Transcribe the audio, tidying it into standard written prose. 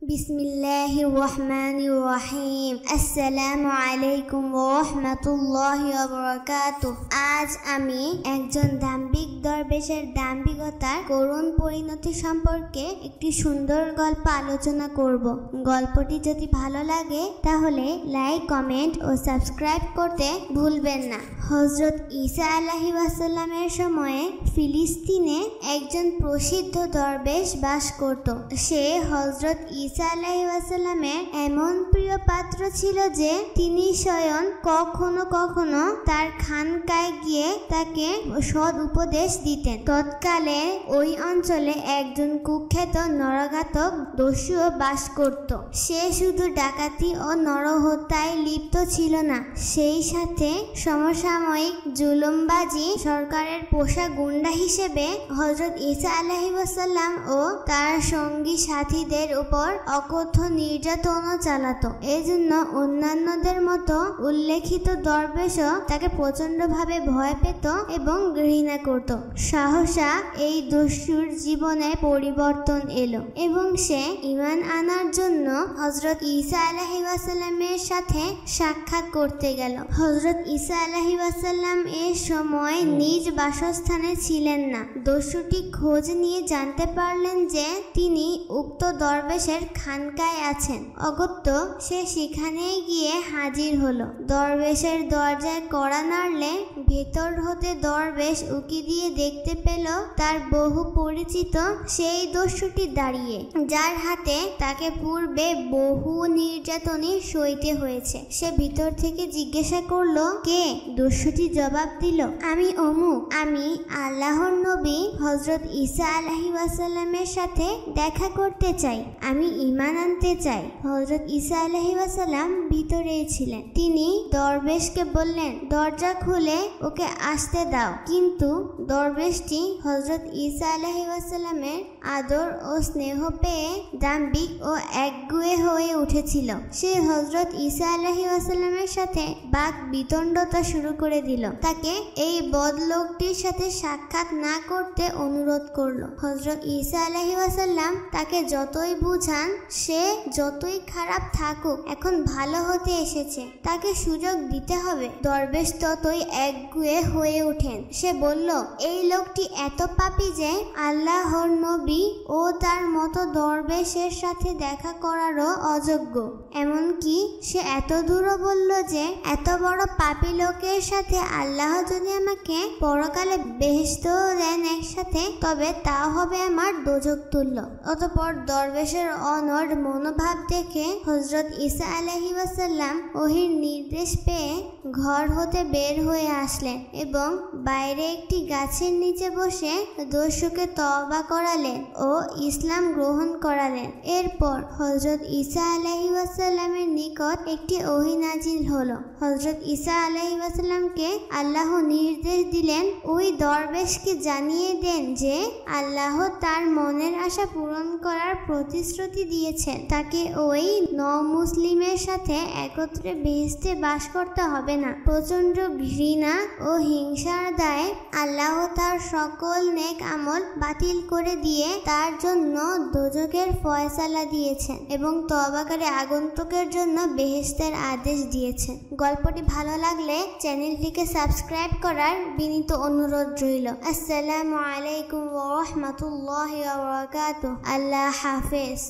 বিসমিল্লাহির রহমানির রহিম। আসসালামু আলাইকুম ওয়া রাহমাতুল্লাহি ওয়া বারাকাতুহু। আজ আমি একজন দাম্ভিক দরবেশের দাম্ভিকতার করুণ পরিণতি সম্পর্কে একটি সুন্দর গল্প আলোচনা করব। গল্পটি যদি ভালো লাগে তাহলে লাইক, কমেন্ট ও সাবস্ক্রাইব করতে ভুলবেন না। হযরত ঈসা আলাইহিস সালামের সময়ে ফিলিস্তিনে একজন প্রসিদ্ধ দরবেশ বাস করত। সে হযরত ঈসা আলাইহিস সালামের এমন প্রিয় পাত্র ছিল যে তিনি স্বয়ং কখনো কখনো তার খানকায় গিয়ে তাকে সৎ উপদেশ দিতেন। তৎকালে ওই অঞ্চলে একজন কুখ্যাত নরঘাতক দস্যুও বাস করত। সে শুধু ডাকাতি ও নরহত্যায় লিপ্ত ছিল না, সেই সাথে সমসাময়িক জুলুমবাজি সরকারের পোষা গুন্ডা হিসেবে হযরত ঈসা আলাইহিস সালাম ও তার সঙ্গী সাথীদের উপর অকথ্য নির্যাতনও চালাতো। এজন্য অন্যান্যদের মতো উল্লেখিত দরবেশও তাকে প্রচন্ডভাবে ভয় পেত এবং ঘৃণা করত। সহসা এই দস্যুর জীবনে পরিবর্তন এলো এবং সে ঈমান আনার জন্য হযরত ঈসা আলাইহিস সালামের সাথে সাক্ষাৎ করতে গেল। হযরত ঈসা আলাইহিস সালাম এর সময় নিজ বাসস্থানে ছিলেন না। দস্যুটি খোঁজ নিয়ে জানতে পারলেন যে তিনি উক্ত দরবেশের খানকায় আছেন। অগত্যা সে সেখানে গিয়ে হাজির হলো। দরবেশের দরজায় কড়া নাড়লে ভেতর হতে দরবেশ উকি দিয়ে দেখতে পেল তার বহু পরিচিত সেই দস্যুটি দাঁড়িয়ে, যার হাতে তাকে পূর্বে বহু নির্যাতনই সইতে হয়েছে। সে ভিতর থেকে জিজ্ঞাসা করলো, কে? দস্যুটি জবাব দিল, আমি অমুক। আমি আল্লাহর নবী হযরত ঈসা আলাইহিস সালামের সাথে দেখা করতে চাই। আমি ঈমান আনতে চাই। হযরত ঈসা আলাইহিস সালাম ভিতরেই ছিলেন। তিনি দরবেশকে বললেন, দরজা খুলে ওকে আসতে দাও। কিন্তু দরবেশটি হযরত ঈসা আলাইহিস সালামের আদর ও স্নেহ পেয়ে দাম্ভিক ও একগুঁয়ে হয়ে উঠেছিল। সে হযরত ঈসা আলাইহিস সালামের সাথে বাক বিতণ্ডতা শুরু করে দিল। তাকে এই বদলোকটির সাথে সাক্ষাৎ না করতে অনুরোধ করলো। হযরত ঈসা আলাইহিস সালাম তাকে যতই বুঝান, সে যতই খারাপ থাকুক, এখন ভালো হতে এসেছে, তাকে সুযোগ দিতে হবে। দরবেশ ততই একগুঁয়ে হয়ে ওঠেন। সে বলল, এই লোকটি এত পাপী যে আল্লাহর নবী ও তার মতো দরবেশের সাথে দেখা করারও অযোগ্য। এমনকি সে এত দূরও বলল যে এত বড় পাপী লোকের সাথে আল্লাহ যদি আমাকে পরকালে বেহেশত দেন একসাথে, তবে তা হবে আমার দোজখ তুল্য। অতঃপর দরবেশের অনড় মনোভাব দেখে হযরত ঈসা আলাইহিস সালাম ওহীর নির্দেশ পেয়ে ঘর হতে বের হয়ে আসলেন এবং বাইরে একটি গাছের নিচে বসে দস্যুকে তওবা করালেন ও ইসলাম গ্রহণ করালেন। এরপর হযরত ঈসা আলাইহিস সালামের নিকট একটি ওহী নাজিল হলো। হযরত ঈসা আলাইহিস সালামকে আল্লাহ নির্দেশ দিলেন, ওই দরবেশকে জানিয়ে দেন যে আল্লাহ তার মনের আশা পূরণ করার প্রতিশ্রুতি দিয়েছেন। তাকে ওই নমুসলিমের সাথে একত্রে বেহেশতে বাস করতে হবে না। প্রচন্ড ঘৃণা ও হিংসার দায়ে আল্লাহ তার সকল নেক আমল বাতিল করে দিয়ে তার জন্য দোজখের ফয়সালা দিয়েছেন এবং তওবাকারী আগন্তুকের জন্য বেহেশতের আদেশ দিয়েছেন। গল্পটি ভালো লাগলে চ্যানেলটিকে সাবস্ক্রাইব করার বিনীত অনুরোধ রইল। আসসালামু আলাইকুম ওয়া রাহমাতুল্লাহি ওয়া বারাকাতুহু। আল্লাহ হাফেজ।